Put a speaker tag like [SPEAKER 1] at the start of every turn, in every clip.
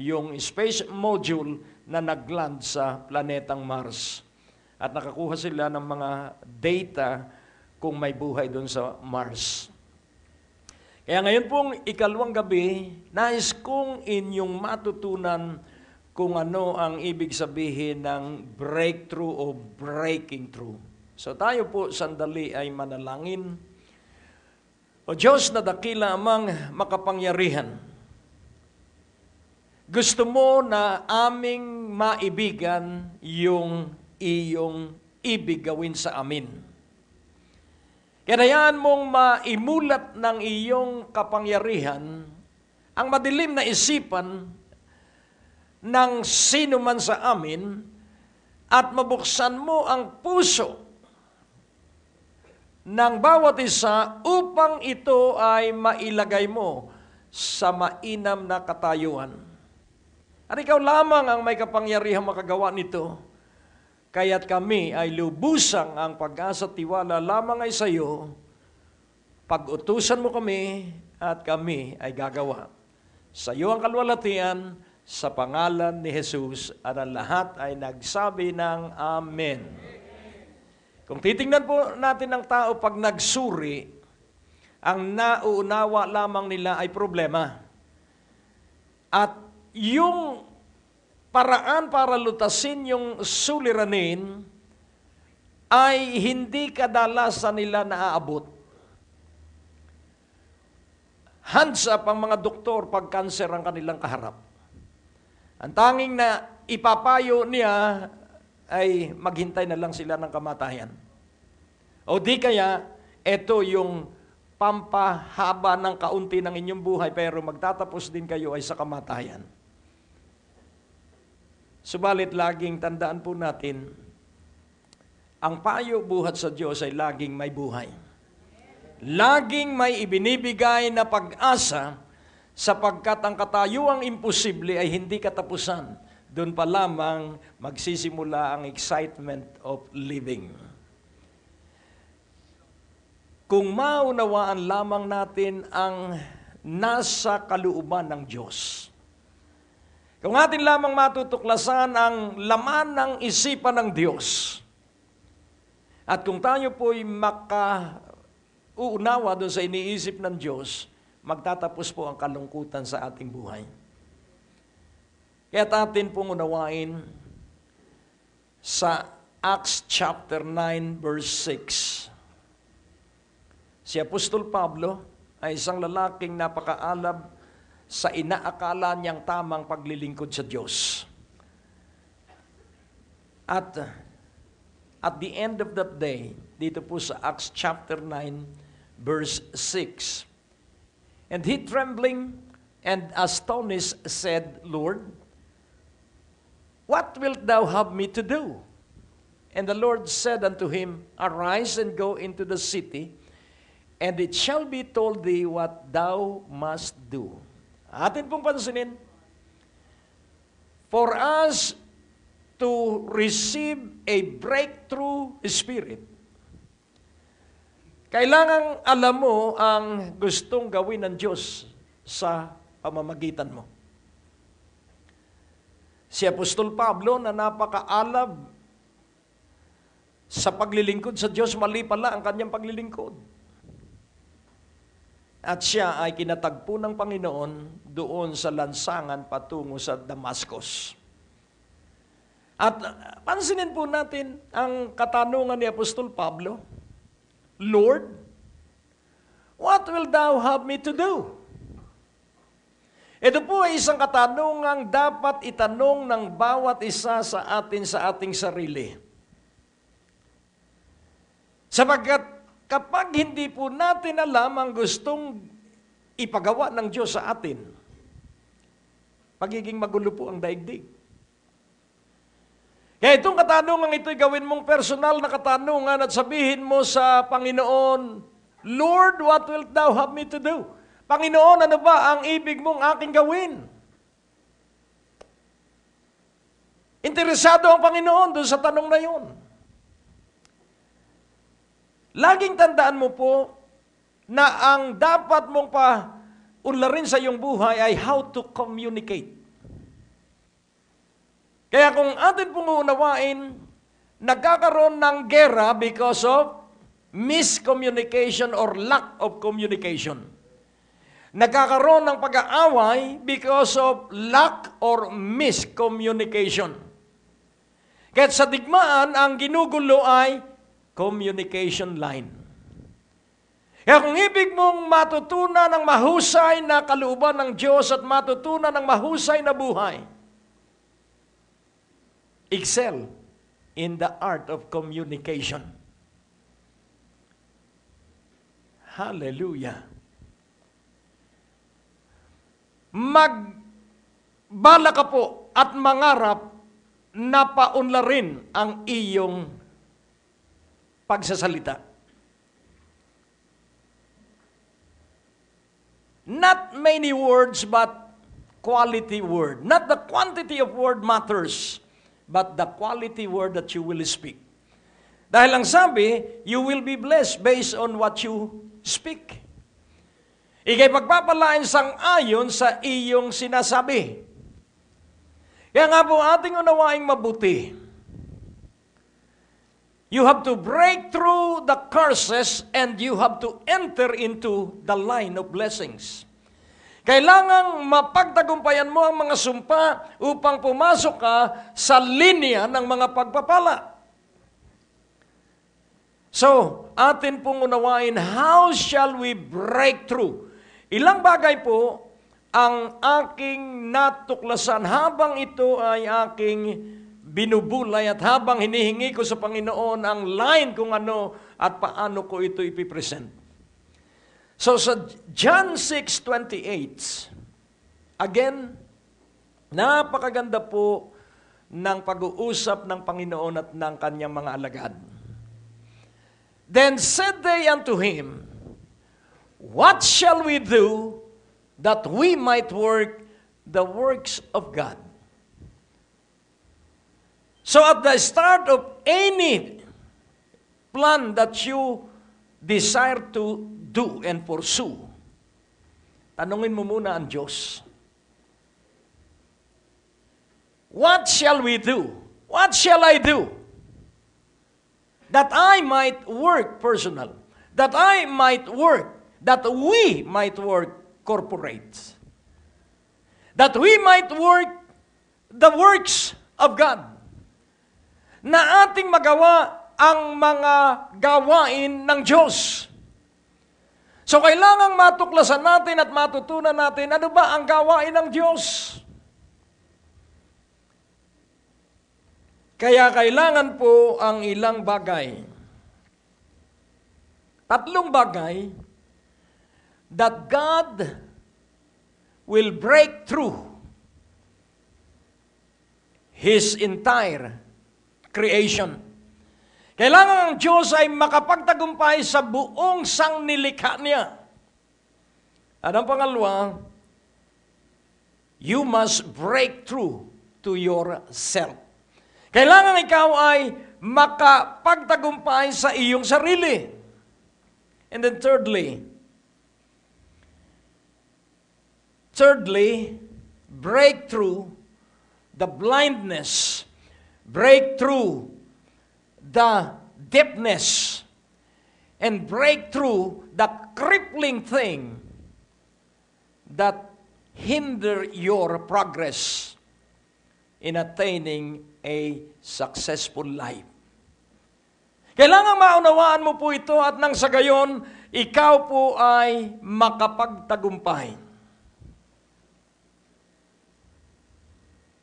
[SPEAKER 1] yung space module na nagland sa planetang Mars. At nakakuha sila ng mga data kung may buhay doon sa Mars. Kaya ngayon pong ikalawang gabi, nais kong inyong matutunan kung ano ang ibig sabihin ng breakthrough o breaking through. So tayo po sandali ay manalangin. O Diyos na dakila amang makapangyarihan, gusto mo na aming maibigan yung iyong ibig gawin sa amin. Kaya mong maimulat ng iyong kapangyarihan ang madilim na isipan ng sino man sa amin at mabuksan mo ang puso ng bawat isa upang ito ay mailagay mo sa mainam na katayuan. At ikaw lamang ang may kapangyarihan makagawa nito. Kaya't kami ay lubusang ang pag-asa at tiwala lamang ay sa iyo. Pag-utusan mo kami at kami ay gagawa. Sa iyo ang kalwalhatian, sa pangalan ni Jesus, at ang lahat ay nagsabi ng Amen. Kung titingnan po natin ang tao pag nagsuri, ang nauunawa lamang nila ay problema. At yung paraan para lutasin yung suliranin ay hindi kadalasan nila naaabot. Hands up ang mga doktor pag cancer ang kanilang kaharap. Ang tanging na ipapayo niya ay maghintay na lang sila ng kamatayan. O di kaya, ito yung pampahaba ng kaunti ng inyong buhay pero magtatapos din kayo ay sa kamatayan. Subalit laging tandaan po natin, ang payo buhat sa Diyos ay laging may buhay. Laging may ibinibigay na pag-asa sapagkat ang katayuang imposible ay hindi katapusan. Doon pa lamang magsisimula ang excitement of living. Kung maunawaan lamang natin ang nasa kalooban ng Diyos, kung atin lamang matutuklasan ang laman ng isipan ng Diyos, at kung tayo po'y makauunawa doon sa iniisip ng Diyos, magtatapos po ang kalungkutan sa ating buhay. Kaya atin pong unawain sa Acts chapter 9 verse 6. Si Apostol Pablo ay isang lalaking napakaalab sa inaakala niyang tamang paglilingkod sa Diyos. At the end of that day, dito po sa Acts chapter 9, verse 6, and he trembling and astonished said, Lord, what wilt thou have me to do? And the Lord said unto him, Arise and go into the city, and it shall be told thee what thou must do. Atin pong pansinin, for us to receive a breakthrough spirit, kailangang alam mo ang gustong gawin ng Diyos sa pamamagitan mo. Si Apostol Pablo na napakaalab sa paglilingkod sa Diyos, mali pala ang kanyang paglilingkod. At siya ay kinatagpo ng Panginoon doon sa lansangan patungo sa Damascus. At pansinin po natin ang katanungan ni Apostol Pablo, Lord, what will thou have me to do? Ito po ay isang katanungang dapat itanong ng bawat isa sa ating sarili. Sapagkat kapag hindi po natin alam ang gustong ipagawa ng Diyos sa atin, magiging magulo po ang daigdig. Kaya itong katanungan ito'y gawin mong personal na katanungan at sabihin mo sa Panginoon, Lord, what wilt thou have me to do? Panginoon, ano ba ang ibig mong aking gawin? Interesado ang Panginoon doon sa tanong na yun. Laging tandaan mo po na ang dapat mong paunlarin sa iyong buhay ay how to communicate. Kaya kung atin pong unawain, nagkakaroon ng gera because of miscommunication or lack of communication. Nagkakaroon ng pag-aaway because of lack or miscommunication. Kaya sa digmaan, ang ginugulo ay communication line. Kaya kung ibig mong matutunan ng mahusay na kalooban ng Diyos at matutunan ng mahusay na buhay, excel in the art of communication. Hallelujah. Magbala ka po at mangarap na paunlarin ang iyong pagsasalita. Not many words, but quality word. Not the quantity of word matters, but the quality word that you will speak. Dahil ang sabi, you will be blessed based on what you speak. Ika'y pagpapalain sang-ayon sa iyong sinasabi. Kaya nga po ating unawaing mabuti. You have to break through the curses and you have to enter into the line of blessings. Kailangang mapagtagumpayan mo ang mga sumpa upang pumasok ka sa linya ng mga pagpapala. So, atin pong unawain, how shall we break through? Ilang bagay po ang aking natuklasan habang ito ay aking binubulay at habang hinihingi ko sa Panginoon ang line kung ano at paano ko ito ipipresent. So sa John 6:28, again, napakaganda po ng pag-uusap ng Panginoon at ng kanyang mga alagad. Then said they unto him, what shall we do that we might work the works of God? So at the start of any plan that you desire to do and pursue, tanungin mo muna ang Diyos. What shall we do? What shall I do? That I might work personal. That I might work. That we might work corporate. That we might work the works of God. Na ating magawa ang mga gawain ng Diyos. So kailangang matuklasan natin at matutunan natin ano ba ang gawain ng Diyos. Kaya kailangan po ang ilang bagay. 3 bagay that God will break through His entire creation. Kailangan ang Diyos ay makapagtagumpay sa buong sangnilikha niya. At ang pangalawa, you must break through to yourself. Kailangan ikaw ay makapagtagumpay sa iyong sarili. And then thirdly, break through the blindness, break through the deafness, and break through the crippling thing that hinder your progress in attaining a successful life. Kailangan maunawaan mo po ito at nang sa gayon, ikaw po ay makapagtagumpay.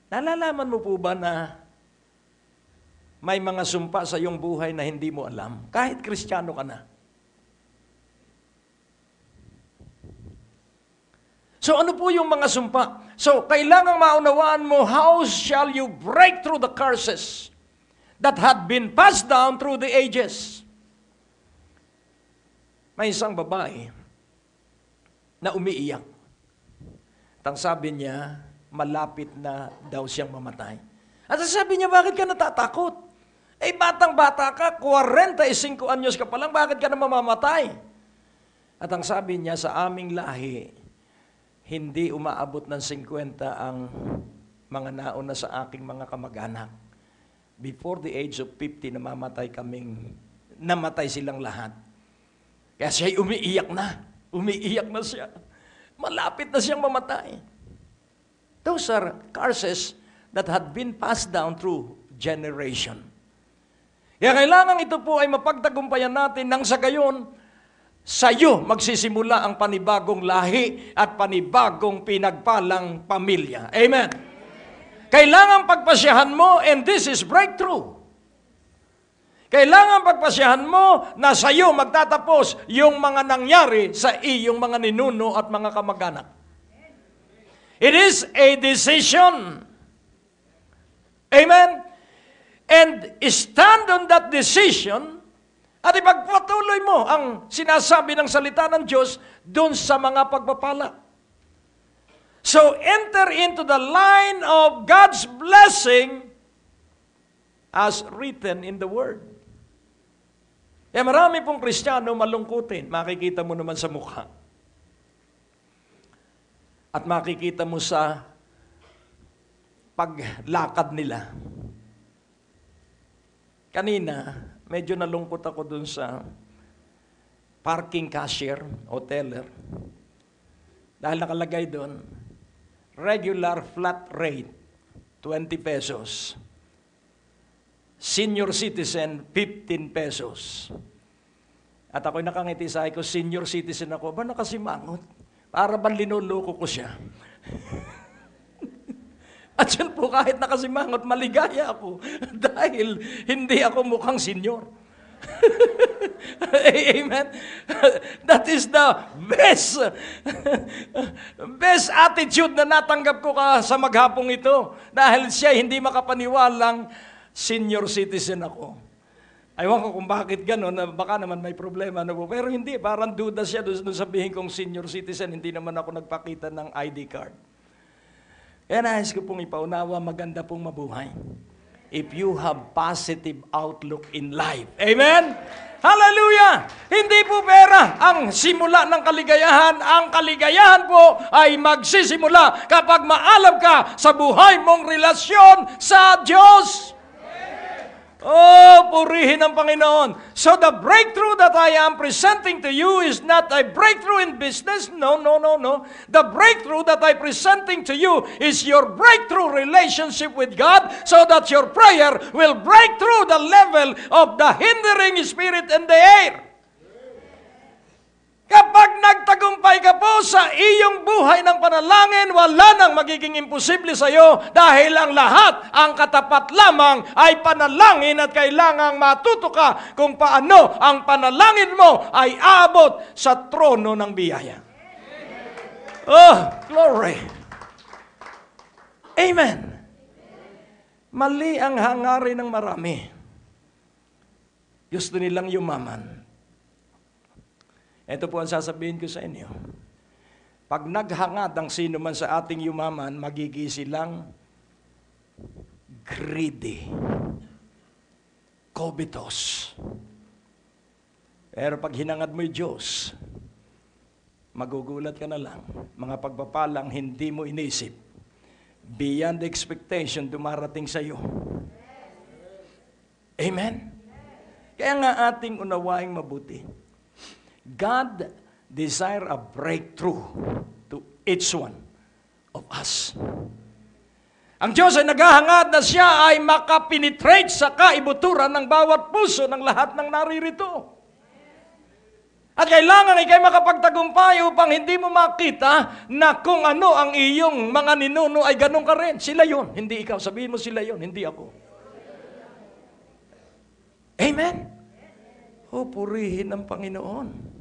[SPEAKER 1] Nalalaman mo po ba na may mga sumpa sa iyong buhay na hindi mo alam? Kahit Kristiyano ka na. So ano po yung mga sumpa? So kailangang maunawaan mo, how shall you break through the curses that had been passed down through the ages? May isang babae na umiiyak. Tang sabi niya, malapit na daw siyang mamatay. At sabi niya, bakit ka natatakot? Eh, batang-bata ka, 45 anyos ka pa lang, bakit ka na mamamatay? At ang sabi niya, sa aming lahi, hindi umaabot ng 50 ang mga nauna sa aking mga kamag-anak. Before the age of 50, namatay silang lahat. Kaya siya'y umiiyak na siya. Malapit na siyang mamatay. Those are curses that had been passed down through generation. Kaya kailangan ito po ay mapagtagumpayan natin nang sa gayon, sa iyo magsisimula ang panibagong lahi at panibagong pinagpalang pamilya. Amen. Kailangan pagpasyahan mo, and this is breakthrough. Kailangan pagpasyahan mo na sa iyo magtatapos yung mga nangyari sa iyong mga ninuno at mga kamag-anak. It is a decision. Amen? And stand on that decision at ipagpatuloy mo ang sinasabi ng salita ng Diyos doon sa mga pagpapala. So enter into the line of God's blessing as written in the Word. Kaya marami pong Kristiyano malungkutin. Makikita mo naman sa mukha. At makikita mo sa paglakad nila. Kanina, medyo nalungkot ako dun sa parking cashier o teller. Dahil nakalagay doon, regular flat rate, 20 pesos. Senior citizen, 15 pesos. At ako'y nakangiti sa ko, senior citizen ako, ba nakasimangot? Para bang linuloko ko siya? At yun po, kahit nakasimangot, maligaya ako. Dahil hindi ako mukhang senior. Amen. That is the best attitude na natanggap ko sa maghapong ito. Dahil siya hindi makapaniwalang senior citizen ako. Aywan ko kung bakit gano'n, baka naman may problema na po. Pero hindi, parang duda siya doon sabihin kong senior citizen, hindi naman ako nagpakita ng ID card. Kaya nais ko pong ipaunawa, maganda pong mabuhay. If you have positive outlook in life. Amen? Hallelujah! Hindi po pera ang simula ng kaligayahan. Ang kaligayahan po ay magsisimula kapag maalam ka sa buhay mong relasyon sa Diyos. Oh, purihin ang Panginoon. So the breakthrough that I am presenting to you is not a breakthrough in business. No. The breakthrough that I am presenting to you is your breakthrough relationship with God so that your prayer will break through the level of the hindering spirit in the air. Kapag nagtagumpay ka po sa iyong buhay ng panalangin, wala nang magiging imposible sa iyo dahil ang lahat, ang katapat lamang ay panalangin at kailangang matuto ka kung paano ang panalangin mo ay aabot sa trono ng biyaya. Oh, glory! Amen! Mali ang hangarin ng marami. Gusto nilang yumaman. Ito po ang sasabihin ko sa inyo. Pag naghangad ang sino man sa ating yumaman, magiging silang greedy, covetous. Pero pag hinangad mo yung Diyos, magugulat ka na lang. Mga pagpapalang hindi mo inisip. Beyond expectation, dumarating sa iyo. Amen? Kaya nga ating unawaing mabuti. God desire a breakthrough to each one of us. Ang Diyos ay naghahangad na siya ay makapenetrate sa kaibuturan ng bawat puso ng lahat ng naririto. At kailangan ikay makapagtagumpay upang hindi mo makita na kung ano ang iyong mga ninuno ay ganun ka rin. Sila yun, hindi ikaw. Sabihin mo sila yun, hindi ako. Amen? O, purihin ang Panginoon.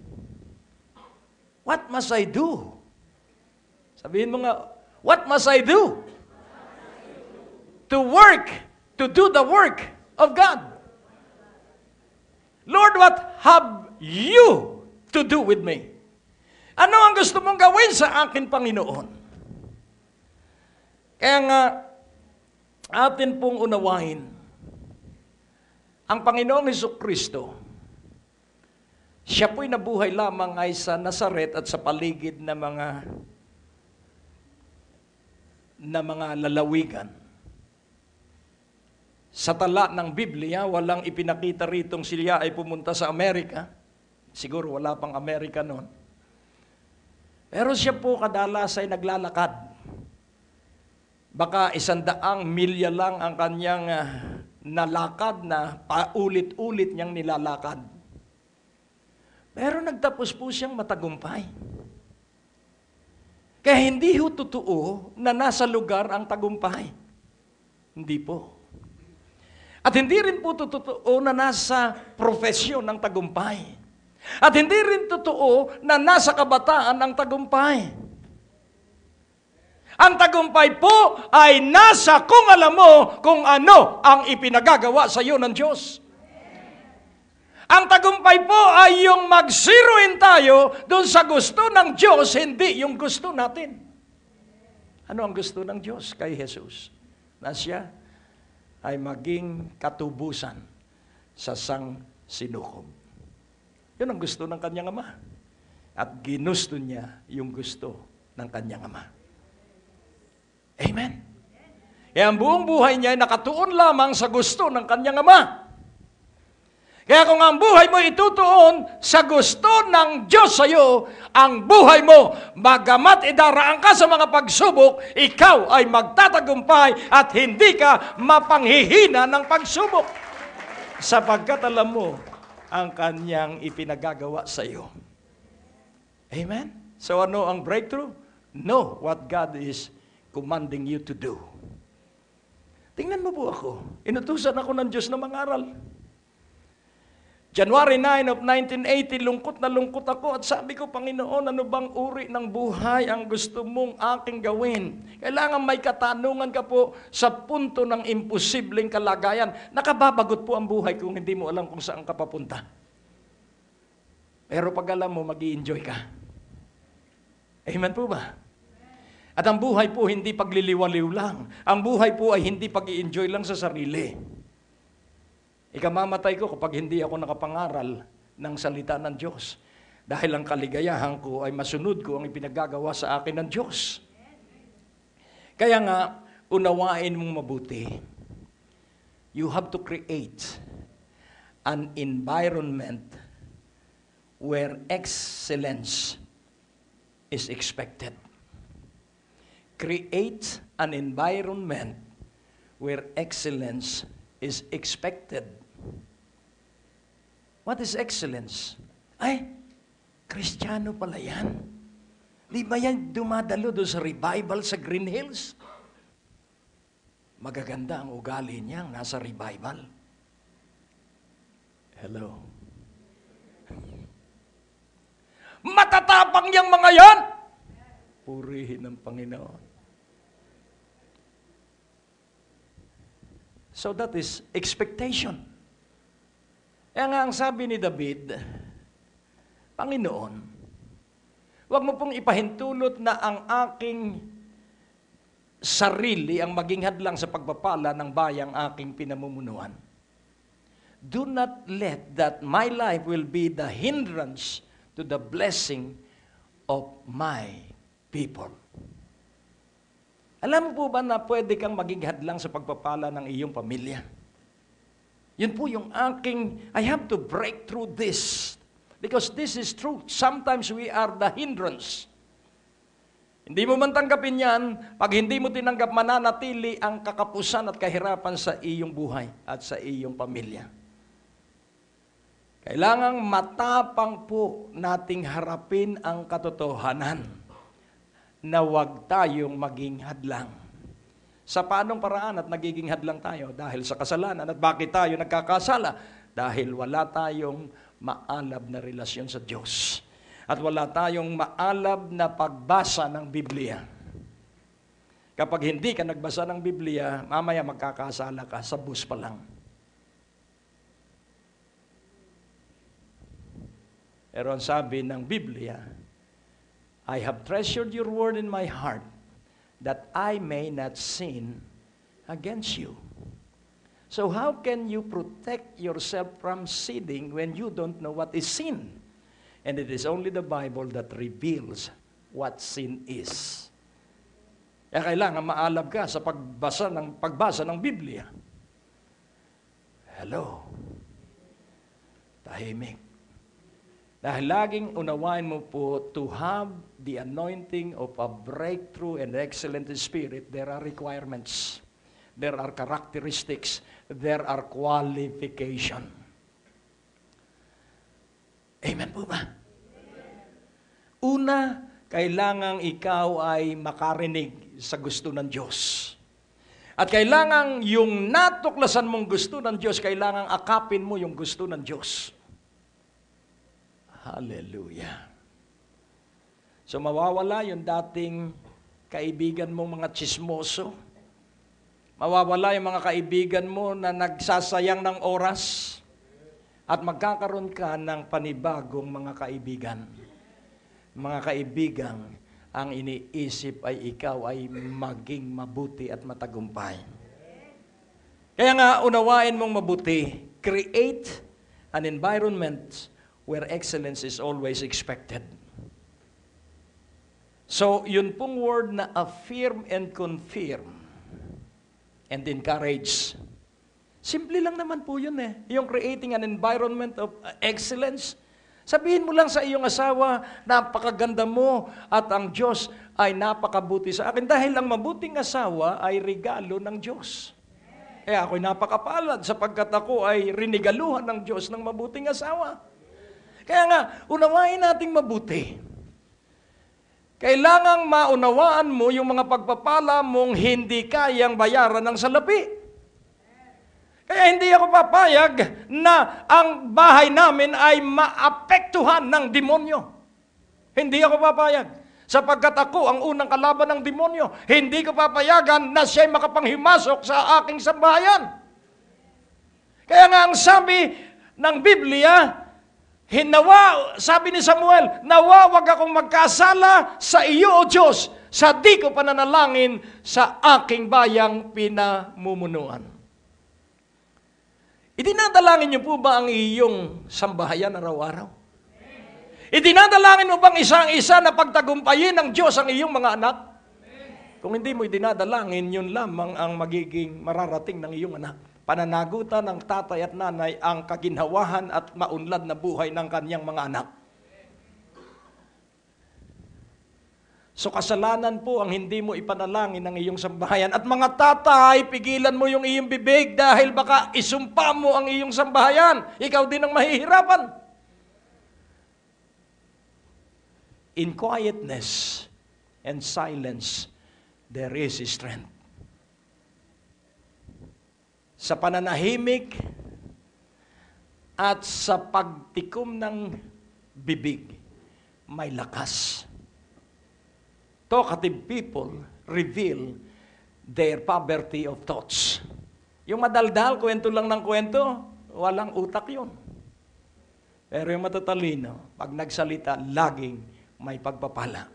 [SPEAKER 1] What must I do? Sabihin mo nga, what must I do? To work, to do the work of God. Lord, what have you to do with me? Ano ang gusto mong gawin sa akin, Panginoon? Kaya nga, atin pong unawain, ang Panginoong Hesukristo, siya po'y nabuhay lamang ay sa Nazaret at sa paligid na mga na mga lalawigan. Sa tala ng Biblia, walang ipinakita ritong sila ay pumunta sa Amerika. Siguro wala pang Amerika noon. Pero siya po kadalas ay naglalakad. Baka 100 milya lang ang kanyang nalakad na paulit-ulit niyang nilalakad. Pero nagtapos po siyang matagumpay. Kaya hindi ho totoo na nasa lugar ang tagumpay. Hindi po. At hindi rin po totoo na nasa profesyon ng tagumpay. At hindi rin totoo na nasa kabataan ang tagumpay. Ang tagumpay po ay nasa kung alam mo kung ano ang ipinagagawa sa iyo ng Diyos. Ang tagumpay po ay yung mag-zeroin tayo doon sa gusto ng Diyos, hindi yung gusto natin. Ano ang gusto ng Diyos kay Jesus? Na siya ay maging katubusan sa sinukob. Yun ang gusto ng kanyang ama. At ginusto niya yung gusto ng kanyang ama. Amen. Kaya ang buong buhay niya ay nakatuon lamang sa gusto ng kanyang ama. Kaya kung ang buhay mo itutuon sa gusto ng Diyos sa iyo, ang buhay mo, bagamat idaraan ka sa mga pagsubok, ikaw ay magtatagumpay at hindi ka mapanghihina ng pagsubok. Sapagkat alam mo ang kanyang ipinagagawa sa iyo. Amen? So ano ang breakthrough? Know what God is commanding you to do. Tingnan mo po ako. Inutusan ako ng Diyos na mangaral. January 9 of 1980, lungkot ako at sabi ko, Panginoon, ano bang uri ng buhay ang gusto mong aking gawin? Kailangan may katanungan ka po sa punto ng imposibleng kalagayan. Nakababagot po ang buhay kung hindi mo alam kung saan ka papunta. Pero pag alam mo, mag-i-enjoy ka. Amen po ba? At ang buhay po hindi pagliliwaliw lang. Ang buhay po ay hindi pag-i-enjoy lang sa sarili. Ikamamatay ko kapag hindi ako nakapangaral ng salita ng Diyos. Dahil ang kaligayahan ko ay masunod ko ang ipinagagawa sa akin ng Diyos. Kaya nga, unawain mong mabuti. You have to create an environment where excellence is expected. Create an environment where excellence is expected. What is excellence? Ay, Kristiyano pala yan. Di ba yan dumadalo doon sa revival sa Green Hills? Magaganda ang ugali niya nasa revival. Hello. Matatapang niyang mga yan. Purihin ng Panginoon. So that is expectation. Kaya nga ang sabi ni David, Panginoon, huwag mo pong ipahintulot na ang aking sarili ang maging hadlang sa pagpapala ng bayang aking pinamumunuan. Do not let that my life will be the hindrance to the blessing of my people. Alam mo po ba na pwede kang maging hadlang sa pagpapala ng iyong pamilya? Yun po yung I have to break through this. Because this is truth. Sometimes we are the hindrance. Hindi mo man tanggapin yan, pag hindi mo tinanggap, mananatili ang kakapusan at kahirapan sa iyong buhay at sa iyong pamilya. Kailangang matapang po nating harapin ang katotohanan na huwag tayong maging hadlang. Sa paanong paraan at nagiging hadlang tayo? Dahil sa kasalanan. At bakit tayo nagkakasala? Dahil wala tayong maalab na relasyon sa Diyos. At wala tayong maalab na pagbasa ng Biblia. Kapag hindi ka nagbasa ng Biblia, mamaya magkakasala ka sa bus pa lang. Pero ang sabi ng Biblia, I have treasured your word in my heart that I may not sin against you. So how can you protect yourself from sinning when you don't know what is sin? And it is only the Bible that reveals what sin is. Kaya kailangan maalab ka sa pagbasa ng Biblia. Hello. Tahimik. Dahil laging unawain mo po, to have the anointing of a breakthrough and excellent spirit, there are requirements. There are characteristics. There are qualification. Amen po ba? Una, kailangang ikaw ay makarinig sa gusto ng Diyos. At kailangang yung natuklasan mong gusto ng Diyos, kailangang akapin mo yung gusto ng Diyos. Hallelujah. So mawawala yung dating kaibigan mo mga tsismoso. Mawawala yung mga kaibigan mo na nagsasayang ng oras. At magkakaroon ka ng panibagong mga kaibigan. Mga kaibigan, ang iniisip ay ikaw ay maging mabuti at matagumpay. Kaya nga, unawain mong mabuti. Create an environment where excellence is always expected. So, yun pong word na affirm and confirm and encourage. Simple lang naman po yun eh. Yung creating an environment of excellence. Sabihin mo lang sa iyong asawa, napakaganda mo at ang Diyos ay napakabuti sa akin. Dahil ang mabuting asawa ay regalo ng Diyos. Kaya ako'y napakapalad sapagkat ako ay rinigaluhan ng Diyos ng mabuting asawa. Kaya nga, unawain nating mabuti. Kailangang maunawaan mo yung mga pagpapala mong hindi kayang bayaran ng salapi. Kaya hindi ako papayag na ang bahay namin ay maapektuhan ng demonyo. Hindi ako papayag. Sapagkat ako ang unang kalaban ng demonyo. Hindi ko papayagan na siya'y makapanghimasok sa aking sambahayan. Kaya nga ang sabi ng Biblia, sabi ni Samuel, nawa wag akong magkasala sa iyo, O Diyos, sa di ko pananalangin sa aking bayang pinamumunuan. Idinadalangin niyo po ba ang iyong sambahayan araw-araw? Idinadalangin mo bang isang-isa na pagtagumpayin ng Diyos ang iyong mga anak? Kung hindi mo idinadalangin, yun lamang ang magiging mararating ng iyong anak. Pananagutan ng tatay at nanay ang kaginhawahan at maunlad na buhay ng kanyang mga anak. So kasalanan po ang hindi mo ipanalangin ng iyong sambahayan. At mga tatay, pigilan mo yung iyong bibig dahil baka isumpa mo ang iyong sambahayan. Ikaw din ang mahihirapan. In quietness and silence, there is strength. Sa pananahimik at sa pagtikom ng bibig, may lakas. Talkative people reveal their poverty of thoughts. Yung madaldal, kwento lang ng kwento, walang utak yun. Pero yung matatalino, pag nagsalita, laging may pagpapala.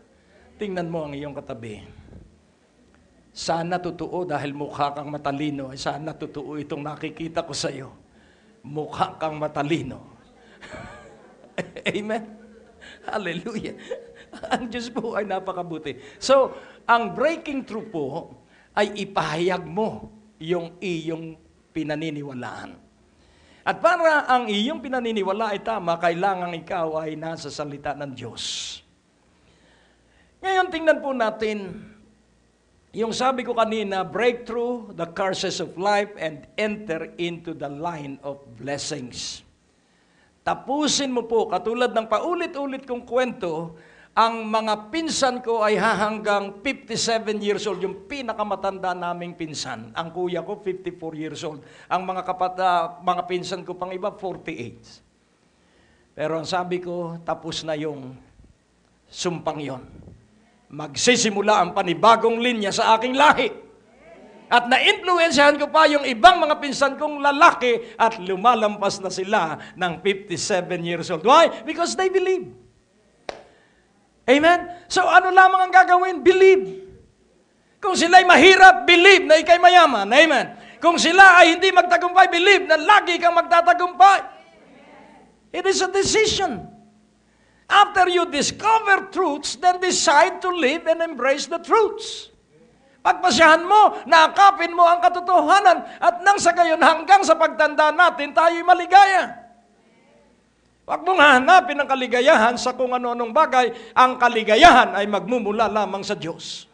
[SPEAKER 1] Tingnan mo ang iyong katabi. Sana totoo dahil mukha kang matalino. Sana totoo itong nakikita ko sa iyo. Mukha kang matalino. Amen? Hallelujah. Ang Diyos po ay napakabuti. So, ang breaking through po ay ipahayag mo yung iyong pinaniniwalaan. At para ang iyong pinaniniwala ay tama, kailangan ikaw ay nasa salita ng Diyos. Ngayon, tingnan po natin yung sabi ko kanina, break through the curses of life and enter into the line of blessings. Tapusin mo po, katulad ng paulit-ulit kong kwento, ang mga pinsan ko ay hanggang 57 years old, yung pinakamatanda naming pinsan. Ang kuya ko, 54 years old. Ang mga pinsan ko pang iba, 48. Pero ang sabi ko, tapos na yung sumpang yon. Magsisimula ang panibagong linya sa aking lahi. At na-influensyahan ko pa yung ibang mga pinsan kong lalaki at lumalampas na sila ng 57 years old. Why? Because they believe. Amen? So ano lamang ang gagawin? Believe. Kung sila'y mahirap, believe na ikay mayaman. Amen? Kung sila ay hindi magtagumpay, believe na lagi kang magtatagumpay. It is a decision. After you discover truths, then decide to live and embrace the truths. Pagpasyahan mo, nakapin mo ang katotohanan, at nang sa gayon hanggang sa pagtanda natin, tayo'y maligaya. Huwag mong hahanapin ang kaligayahan sa kung ano-anong bagay. Ang kaligayahan ay magmumula lamang sa Diyos.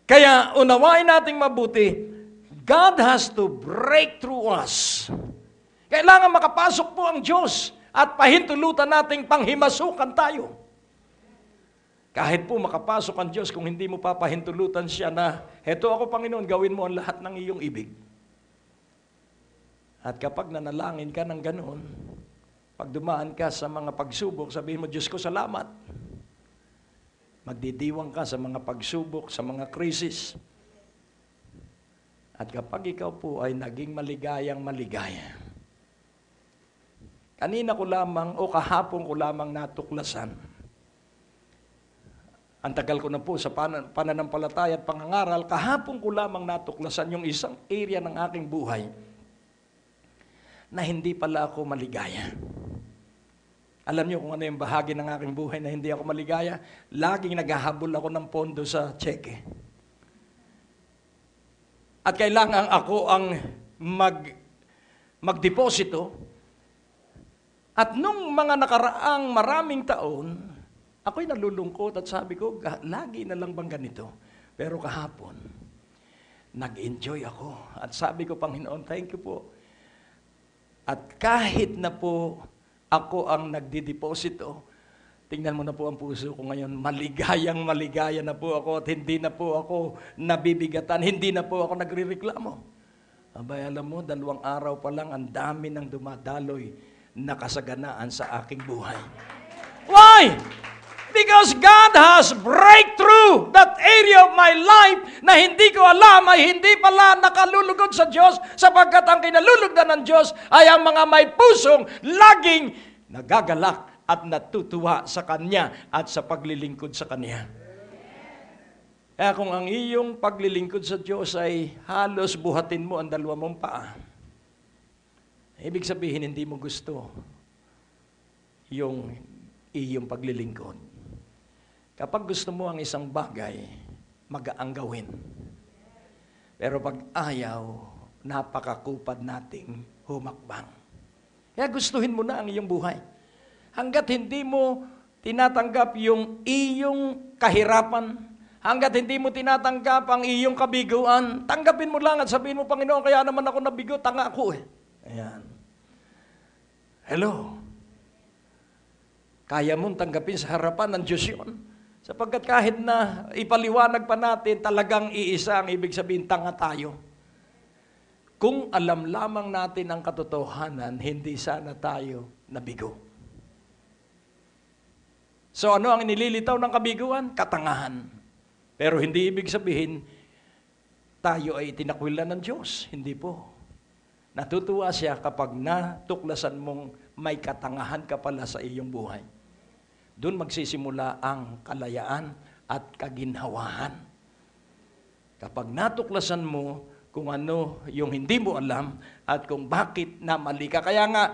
[SPEAKER 1] Kaya unawain nating mabuti, God has to break through us. Kailangan makapasok po ang Diyos at pahintulutan nating panghimasukan tayo. Kahit po makapasok ang Diyos, kung hindi mo papahintulutan siya na, heto ako Panginoon, gawin mo ang lahat ng iyong ibig. At kapag nanalangin ka ng ganoon, pag dumaan ka sa mga pagsubok, sabihin mo, Diyos ko, salamat. Magdidiwang ka sa mga pagsubok, sa mga krisis. At kapag ikaw po ay naging maligayang maligaya, kanina ko lamang o kahapon ko lamang natuklasan, ang tagal ko na po sa pananampalataya at pangangaral, kahapon ko lamang natuklasan yung isang area ng aking buhay na hindi pala ako maligaya. Alam niyo kung ano yung bahagi ng aking buhay na hindi ako maligaya? Laging naghahabol ako ng pondo sa cheque. At kailangan ako ang magdeposito. At nung mga nakaraang maraming taon, ako'y nalulungkot at sabi ko, lagi na lang bang ganito? Pero kahapon, nag-enjoy ako. At sabi ko, Panginoon, thank you po. At kahit na po ako ang nagdideposito, tingnan mo na po ang puso ko ngayon, maligayang maligaya na po ako at hindi na po ako nabibigatan, hindi na po ako nagrereklamo. Abay, alam mo, 2 araw pa lang, ang dami ng dumadaloy na kasaganaan sa aking buhay. Why? Because God has breakthrough that area of my life na hindi ko alam ay hindi pala nakalulugod sa Diyos, sapagkat ang kinalulugdan ng Diyos ay ang mga may pusong laging nagagalak at natutuwa sa Kanya at sa paglilingkod sa Kanya. Kaya kung ang iyong paglilingkod sa Diyos ay halos buhatin mo ang 2 mong paa, ibig sabihin hindi mo gusto yung iyong paglilingkod. Kapag gusto mo ang isang bagay, magaang gawin. Pero pag ayaw, napakakupad nating humakbang. Kaya gustuhin mo na ang iyong buhay. Hanggat hindi mo tinatanggap yung iyong kahirapan, hanggat hindi mo tinatanggap ang iyong kabiguan, tanggapin mo lang at sabihin mo, Panginoon, kaya naman ako nabigo, tanga ako eh. Ayan. Hello. Kaya mong tanggapin sa harapan ng Diyos yun. Sapagkat kahit na ipaliwanag pa natin, talagang iisa ang ibig sabihin, tanga tayo. Kung alam lamang natin ang katotohanan, hindi sana tayo nabigo. So ano ang inililitaw ng kabiguan? Katangahan. Pero hindi ibig sabihin, tayo ay tinakwilan ng Diyos. Hindi po. Natutuwa siya kapag natuklasan mong may katangahan ka pala sa iyong buhay. Doon magsisimula ang kalayaan at kaginhawahan. Kapag natuklasan mo kung ano yung hindi mo alam at kung bakit na mali ka. Kaya nga,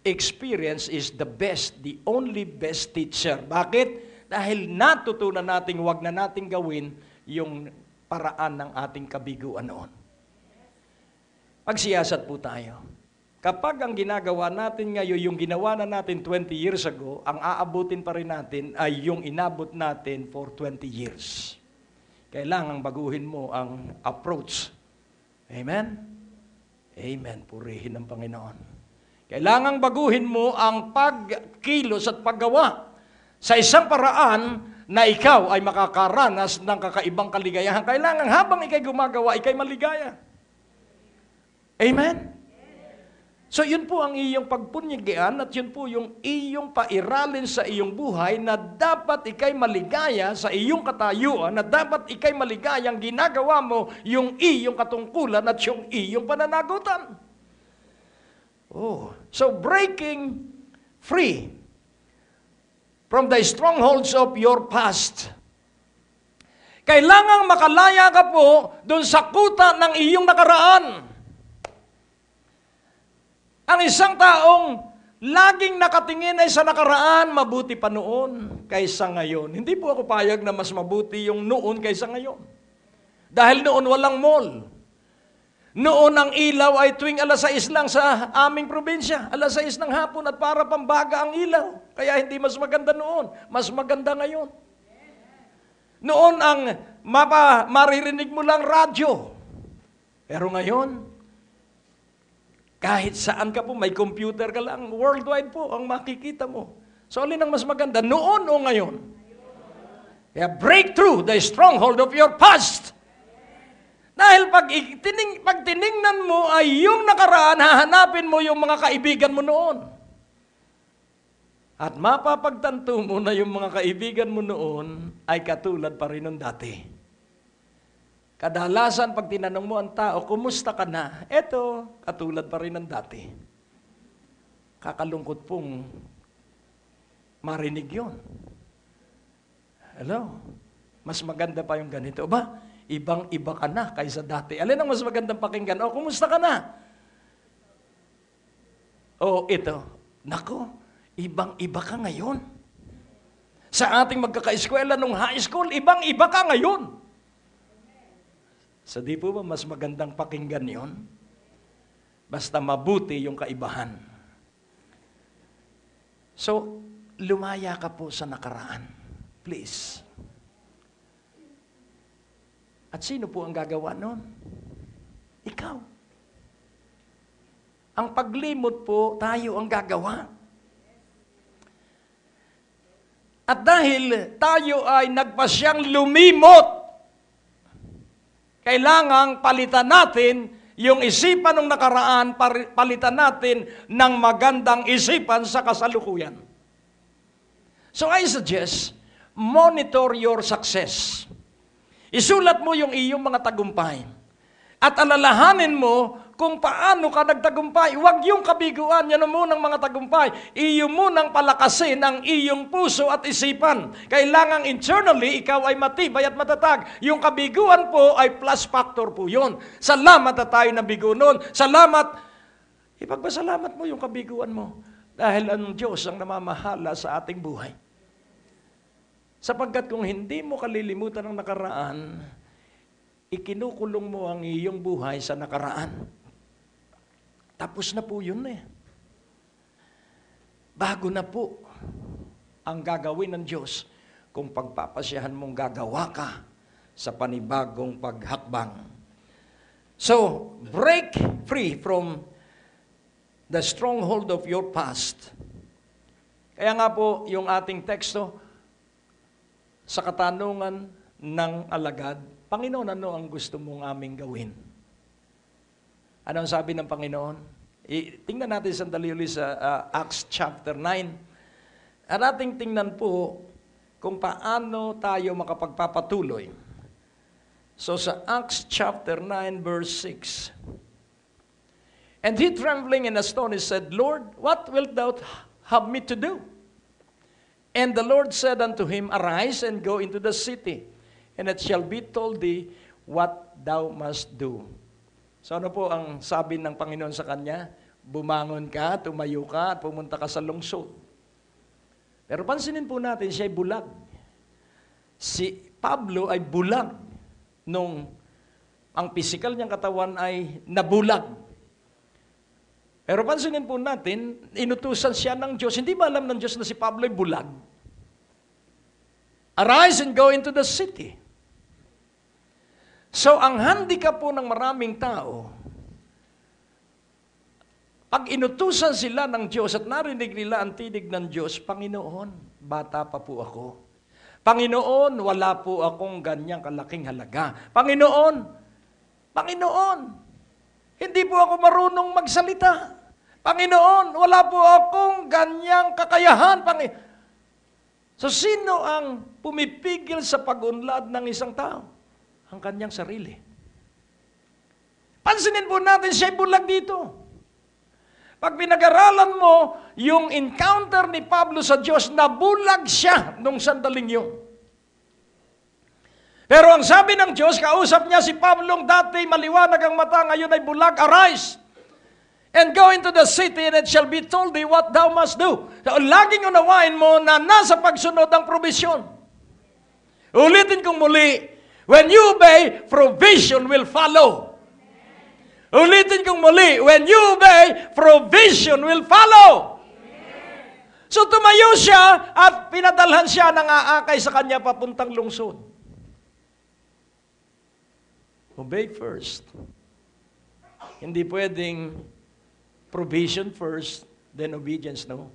[SPEAKER 1] experience is the best, the only best teacher. Bakit? Dahil natutunan nating wag na nating gawin yung paraan ng ating kabiguan noon. Pagsiyasat po tayo. Kapag ang ginagawa natin ngayon, yung ginawa na natin 20 years ago, ang aabutin pa rin natin ay yung inabot natin for 20 years. Kailangang baguhin mo ang approach. Amen? Amen. Purihin ang Panginoon. Kailangang baguhin mo ang pagkilos at paggawa sa isang paraan na ikaw ay makakaranas ng kakaibang kaligayahan. Kailangan habang ikay gumagawa, ikay maligaya. Amen? So yun po ang iyong pagpunyigian at yun po yung iyong pairalin sa iyong buhay na dapat ikay maligaya sa iyong katayuan, na dapat ikay maligayang ginagawa mo yung iyong katungkulan at yung iyong pananagutan. Oh, so breaking free from the strongholds of your past. Kailangang makalaya ka po dun sa kuta ng iyong nakaraan. Ang isang taong laging nakatingin ay sa nakaraan, mabuti pa noon kaysa ngayon. Hindi po ako payag na mas mabuti yung noon kaysa ngayon. Dahil noon walang mall. Noon ang ilaw ay tuwing 6:00 lang sa aming probinsya. 6:00 ng hapon at para pambaga ang ilaw. Kaya hindi mas maganda noon. Mas maganda ngayon. Noon ang maririnig mo lang radyo. Pero ngayon, kahit saan ka po, may computer ka lang. Worldwide po ang makikita mo. So alin ang mas maganda? Noon o ngayon? Kaya break through the stronghold of your past. Dahil pag tiningnan mo ay yung nakaraan, hahanapin mo yung mga kaibigan mo noon. At mapapagtanto mo na yung mga kaibigan mo noon ay katulad pa rin ng dati. Kadalasan pag tinanong mo ang tao, kumusta ka na? Eto, katulad pa rin ng dati. Kakalungkot pong marinig yun. Hello? Mas maganda pa yung ganito. Ba? Ibang-iba ka na kaysa dati. Alin ang mas magandang pakinggan? O, kumusta ka na? O, ito. Nako, ibang-iba ka ngayon. Sa ating magkakaeskwela nung high school, ibang-iba ka ngayon. So, di po ba mas magandang pakinggan yon? Basta mabuti yung kaibahan. So, lumaya ka po sa nakaraan. Please. At sino po ang gagawa nun? Ikaw. Ang paglimot po, tayo ang gagawa. At dahil tayo ay nagpasyang lumimot, kailangang palitan natin yung isipan ng nakaraan, palitan natin ng magandang isipan sa kasalukuyan. So I suggest, monitor your success. Isulat mo yung iyong mga tagumpay. At alalahanin mo kung paano ka nagtagumpay. Huwag yung kabiguan, yan ang munang mga tagumpay. Iyo munang palakasin ang iyong puso at isipan. Kailangang internally, ikaw ay matibay at matatag. Yung kabiguan po ay plus factor po yun. Salamat na tayo nabigo nun. Salamat. Ipagpasalamat mo yung kabiguan mo. Dahil ang Diyos ang namamahala sa ating buhay. Sapagkat kung hindi mo kalilimutan ang nakaraan, ikinukulong mo ang iyong buhay sa nakaraan. Tapos na po yun eh. Bago na po ang gagawin ng Diyos kung pagpapasyahan mong gagawa ka sa panibagong paghakbang. So, break free from the stronghold of your past. Kaya nga po yung ating teksto, sa katanungan ng alagad, Panginoon, ano ang gusto mong aming gawin? Ano ang sabi ng Panginoon? Tingnan natin sandali ulit sa Acts chapter 9. At ating tingnan po kung paano tayo makapagpapatuloy. So sa Acts chapter 9 verse 6. And he trembling and astonished said, Lord, what wilt thou have me to do? And the Lord said unto him, Arise and go into the city, and it shall be told thee what thou must do. So ano po ang sabi ng Panginoon sa kanya? Bumangon ka, tumayo ka, at pumunta ka sa lungsod. Pero pansinin po natin, siya ay bulag. Si Pablo ay bulag nung ang physical niyang katawan ay nabulag. Pero pansinin po natin, inutusan siya ng Diyos. Hindi ba alam ng Diyos na si Pablo ay bulag? Arise and go into the city. So, ang handicap po ng maraming tao, pag inutusan sila ng Diyos at narinig nila ang tinig ng Diyos, Panginoon, bata pa po ako. Panginoon, wala po akong ganyang kalaking halaga. Panginoon, hindi po ako marunong magsalita. Panginoon, wala po akong ganyang kakayahan. So, sino ang pumipigil sa pag-unlad ng isang tao? Ang kanyang sarili. Pansinin po natin, siya'y bulag dito. Pag pinag-aralan mo yung encounter ni Pablo sa Diyos, nabulag siya nung sandaling yun. Pero ang sabi ng Diyos, kausap niya si Pablong dati, maliwanag ang mata, ngayon ay bulag, arise and go into the city and it shall be told thee what thou must do. So, laging unawain mo na nasa pagsunod ang probisyon. Ulitin kong muli, When you obey, provision will follow. Ulitin kong muli, when you obey, provision will follow. So tumayo siya at pinadalhan siya ng aakay sa kanya papuntang lungsod. Obey first. Hindi pwedeng provision first, then obedience, no?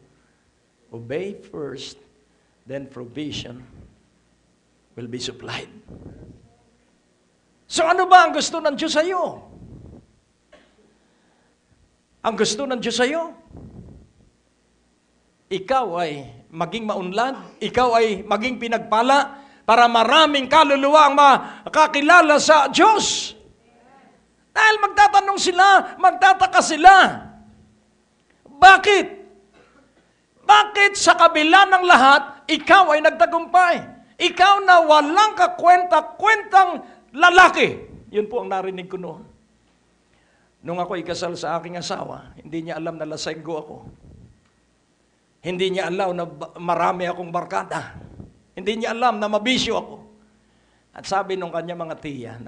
[SPEAKER 1] Obey first, then provision will be supplied. So ano ba ang gusto ng Diyos sa iyo? Ang gusto ng Diyos sa iyo? Ikaw ay maging maunlad, ikaw ay maging pinagpala para maraming kaluluwa ang makakilala sa Diyos. Dahil magtatanong sila, magtataka sila. Bakit? Bakit sa kabila ng lahat, ikaw ay nagtagumpay? Ikaw na walang kakwenta-kwentang lalaki. Yun po ang narinig ko noon. Nung ako ikasal sa aking asawa, hindi niya alam na lasenggo ako. Hindi niya alam na marami akong barkada. Hindi niya alam na mabisyo ako. At sabi nung kanya mga tiya,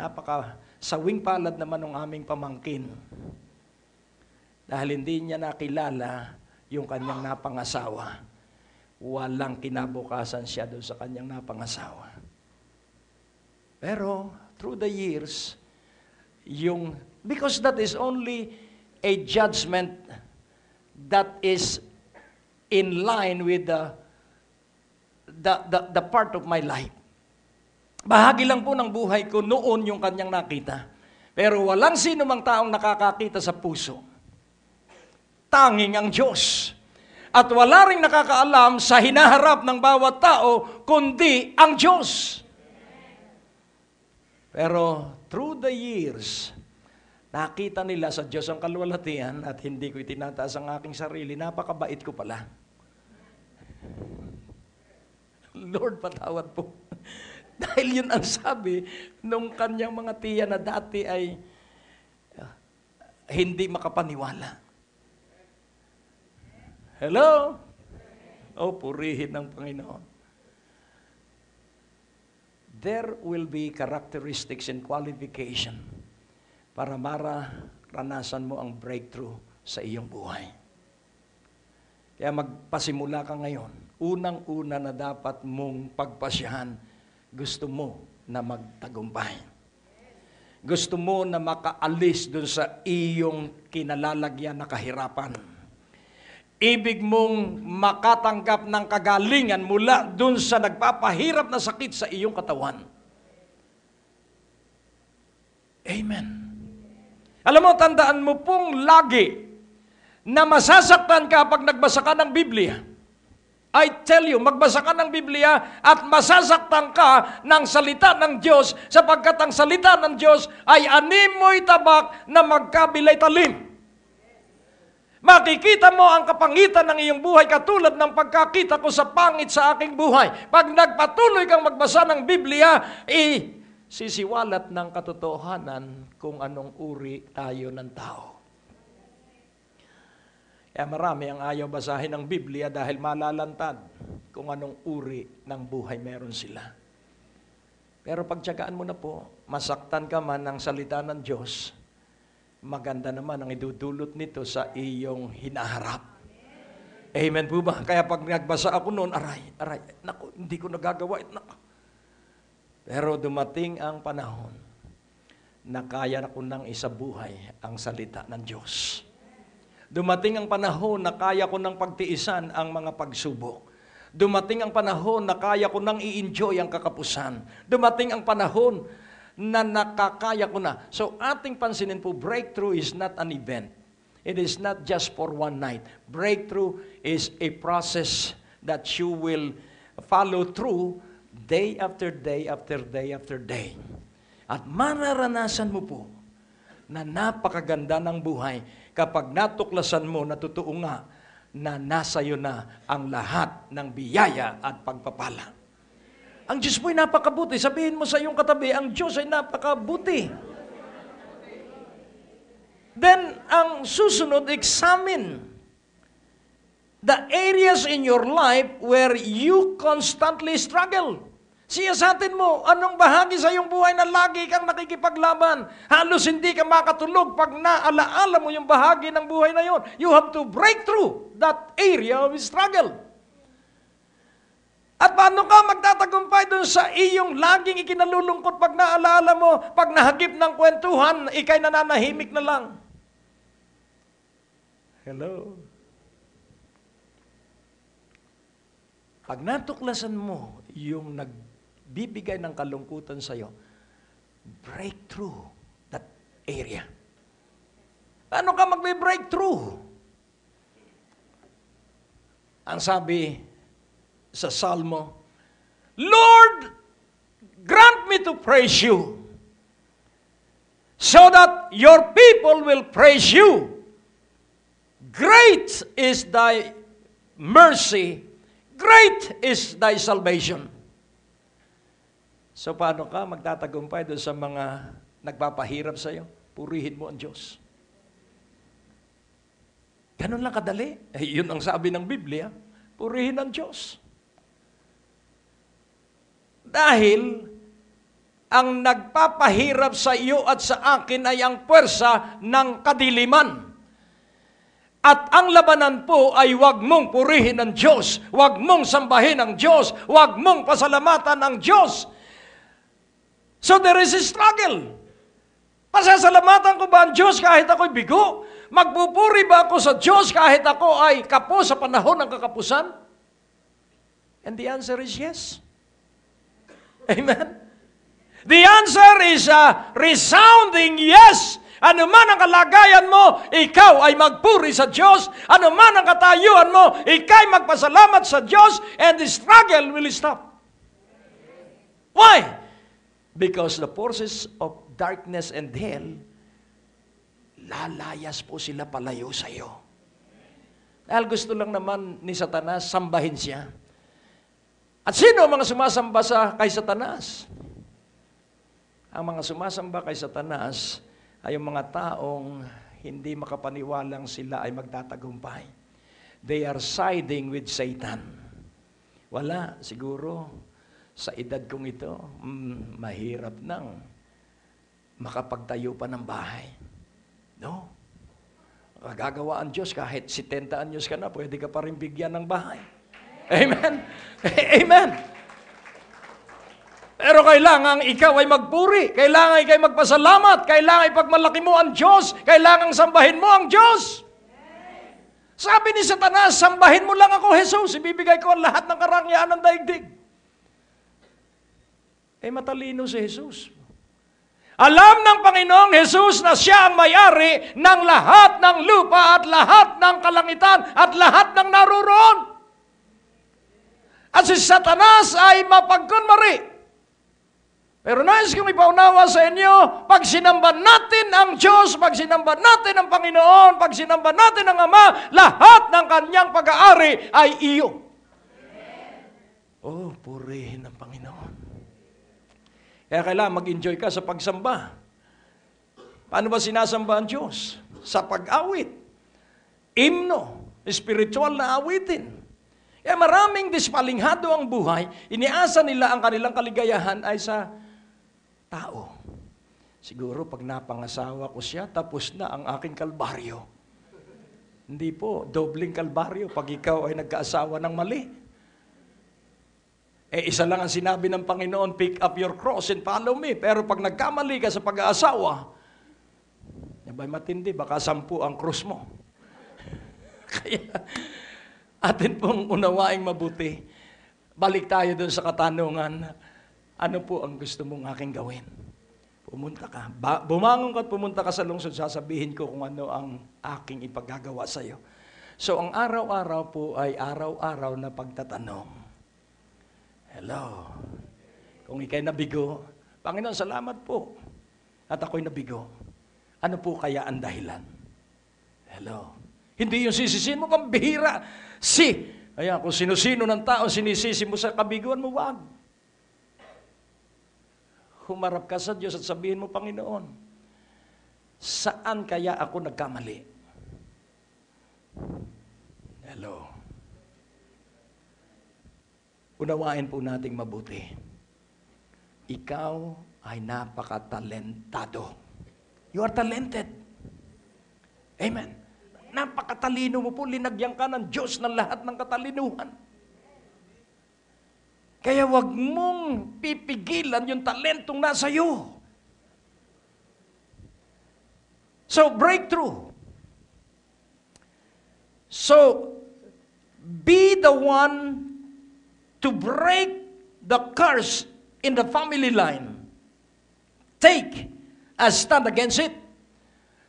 [SPEAKER 1] sawing palad naman ng aming pamangkin. Dahil hindi niya nakilala yung kanyang napangasawa. Walang kinabukasan siya doon sa kanyang napangasawa. Pero, through the years, because that is only a judgment that is in line with the part of my life. Bahagi lang po ng buhay ko noon yung kanyang nakita. Pero walang sino mang taong nakakakita sa puso. Tanging ang Diyos. At wala ring nakakaalam sa hinaharap ng bawat tao, kundi ang Diyos. Pero through the years, nakita nila sa Diyos ang kaluwalhatian at hindi ko itinataas ang aking sarili. Napakabait ko pala. Lord, patawad po. Dahil yun ang sabi nung kanyang mga tiya na dati ay hindi makapaniwala. Hello? Oh, purihin ng Panginoon. There will be characteristics and qualification para maranasan mo ang breakthrough sa iyong buhay. Kaya magpasimula ka ngayon. Unang-una na dapat mong pagpasyahan, gusto mo na magtagumpay. Gusto mo na makaalis dun sa iyong kinalalagyan na kahirapan. Ibig mong makatanggap ng kagalingan mula dun sa nagpapahirap na sakit sa iyong katawan. Amen. Alam mo, tandaan mo pong lagi na masasaktan ka pag nagbasa ka ng Biblia. I tell you, magbasa ka ng Biblia at masasaktan ka ng salita ng Diyos sapagkat ang salita ng Diyos ay animoy tabak na magkabilay talim. Makikita mo ang kapangitan ng iyong buhay katulad ng pagkakita ko sa pangit sa aking buhay. Pag nagpatuloy kang magbasa ng Biblia, sisiwalat ng katotohanan kung anong uri tayo ng tao. Kaya marami ang ayaw basahin ng Biblia dahil malalantad kung anong uri ng buhay meron sila. Pero pagtiyagaan mo na po, masaktan ka man ng salita ng Diyos, maganda naman ang idudulot nito sa iyong hinaharap. Amen po ba? Kaya pag nagbasa ako noon, aray, naku, hindi ko nagagawa. Pero dumating ang panahon na kaya na ko nang isabuhay ang salita ng Diyos. Dumating ang panahon na kaya ko nang pagtiisan ang mga pagsubok. Dumating ang panahon na kaya ko nang i-enjoy ang kakapusan. Dumating ang panahon na nakakaya ko na. So ating pansinin po, breakthrough is not an event. It is not just for one night. Breakthrough is a process that you will follow through day after day after day after day. At mararanasan mo po na napakaganda ng buhay kapag natuklasan mo na totoo nga na nasa iyo na ang lahat ng biyaya at pagpapala. Ang Diyos po'y napakabuti. Sabihin mo sa iyong katabi, ang Diyos ay napakabuti. Then, ang susunod, examine the areas in your life where you constantly struggle. Siyasatin mo, anong bahagi sa iyong buhay na lagi kang nakikipaglaban? Halos hindi ka makatulog pag naalaala mo yung bahagi ng buhay na yon. You have to break through that area of struggle. At paano ka magtatagumpay doon sa iyong laging ikinalulungkot pag naalaala mo, pag nahagip ng kwentuhan, ikay nananahimik na lang? Hello? Pag natuklasan mo yung nagbibigay ng kalungkutan sa iyo, break through that area. Paano ka magbe-break through? Ang sabi sa Salmo, Lord, grant me to praise you so that your people will praise you. Great is thy mercy, great is thy salvation. So paano ka magtatagumpay doon sa mga nagpapahirap sa iyo? Purihin mo ang Diyos. Ganun lang kadali. Yun ang sabi ng Biblia, purihin ang Diyos. Dahil ang nagpapahirap sa iyo at sa akin ay ang puwersa ng kadiliman. At ang labanan po ay huwag mong purihin ang Diyos, huwag mong sambahin ang Diyos, huwag mong pasalamatan ang Diyos. So there is a struggle. Pasasalamatan ko ba ang Diyos kahit ako'y bigo? Magpupuri ba ako sa Diyos kahit ako ay kapo sa panahon ng kakapusan? And the answer is yes. Amen? The answer is a resounding yes. Ano man ang kalagayan mo, ikaw ay magpuri sa Diyos. Ano man ang katayuan mo, ikay magpasalamat sa Diyos, and the struggle will stop. Why? Because the forces of darkness and hell, lalayas po sila palayo sa iyo. Dahil gusto lang naman ni Satanas, sambahin siya. At sino ang mga sumasamba kay Satanas? Ang mga sumasamba kay Satanas ay yung mga taong hindi makapaniwalang sila ay magtatagumpay. They are siding with Satan. Wala, siguro, sa edad kong ito, mahirap nang makapagtayo pa ng bahay. No. Gagawa ang Diyos kahit 70 anyos ka na, pwede ka pa rin bigyan ng bahay. Amen? Amen. Pero kailangan ikaw ay magpuri, kailangan ikaw ay magpasalamat, kailangan ipagmalaki mo ang Diyos, kailangan sambahin mo ang Diyos. Sabi ni Satanas, sambahin mo lang ako, Jesus, ibibigay ko ang lahat ng karangyaan ng daigdig. Matalino si Jesus. Alam ng Panginoong Jesus na siya ang may-ari ng lahat ng lupa at lahat ng kalangitan at lahat ng naroroon. At si Satanas ay mapagkunwari. Pero nais kong ipaunawa sa inyo, pag sinamba natin ang Diyos, pag sinamba natin ang Panginoon, pag sinamba natin ang Ama, lahat ng kanyang pag-aari ay iyo. Oh, purihin ang Panginoon. Kaya kailangan mag-enjoy ka sa pagsamba. Paano ba sinasamba ang Diyos? Sa pag-awit. Himno, spiritual na awitin. Kaya maraming dispalinghado ang buhay, iniasa nila ang kanilang kaligayahan ay sa tao. Siguro pag napangasawa ko siya, tapos na ang aking kalbaryo. Hindi po, dobling kalbaryo pag ikaw ay nagkaasawa ng mali. Isa lang ang sinabi ng Panginoon, pick up your cross and follow me. Pero pag nagkamali ka sa pag-aasawa, yabay matindi, baka 10 ang cross mo. Kaya, atin pong unawaing mabuti. Balik tayo dun sa katanungan, ano po ang gusto mong aking gawin? Pumunta ka. Bumangon ka at pumunta ka sa lungsod, sasabihin ko kung ano ang aking ipagagawa sa iyo. So, ang araw-araw po ay araw-araw na pagtatanong. Hello. Kung ikay nabigo, Panginoon, salamat po. At ako'y nabigo. Ano po kaya ang dahilan? Hello. Hindi yung sisisiin mo, pambihira. Ayan, kung sino-sino ng tao sinisisi mo sa kabiguan mo, wag. Humarap ka sa Diyos at sabihin mo, Panginoon, saan kaya ako nagkamali? Hello. Unawain po nating mabuti. ikaw ay napakatalentado. You are talented. Amen. Napakatalino mo po, linagyan ka ng Diyos ng lahat ng katalinuhan. Kaya wag mong pipigilan yung talentong nasa iyo. So, breakthrough. So, be the one to break the curse in the family line. Take a stand against it.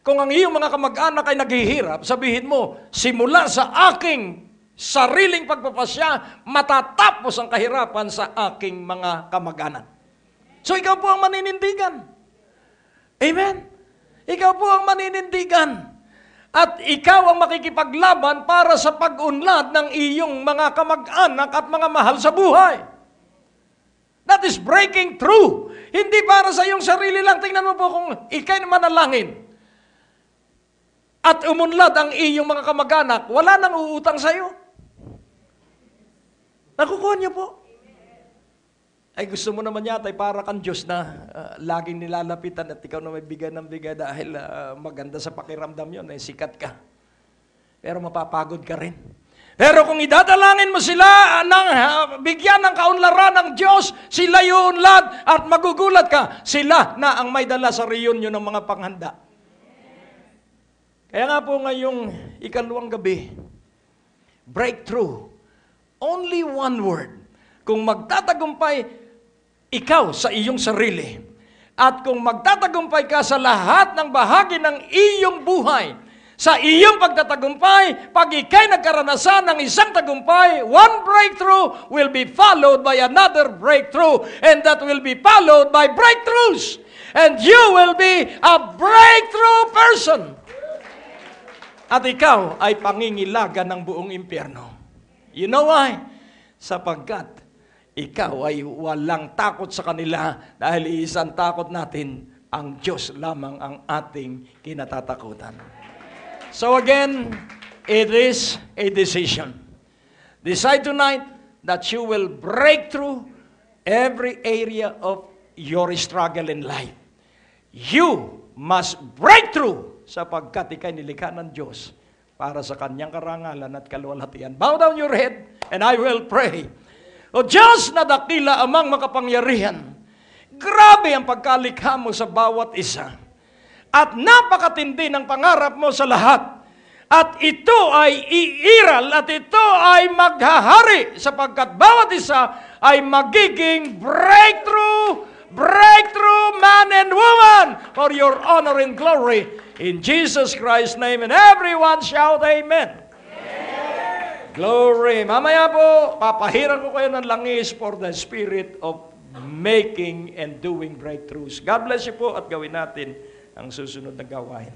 [SPEAKER 1] Kung ang iyong mga kamag-anak ay naghihirap, sabihin mo, simula sa aking sariling pagpapasya, matatapos ang kahirapan sa aking mga kamag-anak. So ikaw po ang maninindigan. Amen? Ikaw po ang maninindigan. At ikaw ang makikipaglaban para sa pag-unlad ng iyong mga kamag-anak at mga mahal sa buhay. That is breaking through. Hindi para sa iyong sarili lang. Tingnan mo po kung ikay manalangin at umunlad ang iyong mga kamag-anak, wala nang uutang sa iyo. Nakukuha niyo po. Ay gusto mo naman yata ay para kang Diyos na laging nilalapitan at ikaw na may bigay ng bigay dahil maganda sa pakiramdam yun, sikat ka. Pero mapapagod ka rin. Pero kung idadalangin mo sila bigyan ng kaunlaran ng Diyos, sila yung unlad at magugulat ka, sila na ang may dala sa reunion ng mga panghanda. Kaya nga po ngayong ikalawang gabi, breakthrough. Only one word. Kung magtatagumpay ikaw sa iyong sarili, at kung magtatagumpay ka sa lahat ng bahagi ng iyong buhay, sa iyong pagtatagumpay, pag ikay nagkaranasan ng isang tagumpay, one breakthrough will be followed by another breakthrough, and that will be followed by breakthroughs. And you will be a breakthrough person. At ikaw ay pangingilaga ng buong impyerno. You know why? Sapagkat ikaw ay walang takot sa kanila dahil iisang takot natin, ang Diyos lamang ang ating kinatatakutan. So again, it is a decision. Decide tonight that you will break through every area of your struggle in life. You must break through sapagkat ikay nilikha ng Diyos para sa kanyang karangalan at kaluwalhatian. Bow down your head and I will pray. O Diyos na dakila amang makapangyarihan, grabe ang pagkalikha mo sa bawat isa. At napakatindi ng pangarap mo sa lahat. At ito ay iiral at ito ay maghahari sapagkat bawat isa ay magiging breakthrough man and woman for your honor and glory. In Jesus Christ's name, and everyone shout amen. Amen. Glory. Mamaya po, papahiran ko kayo ng langis for the spirit of making and doing breakthroughs. God bless you po at gawin natin ang susunod na gawain.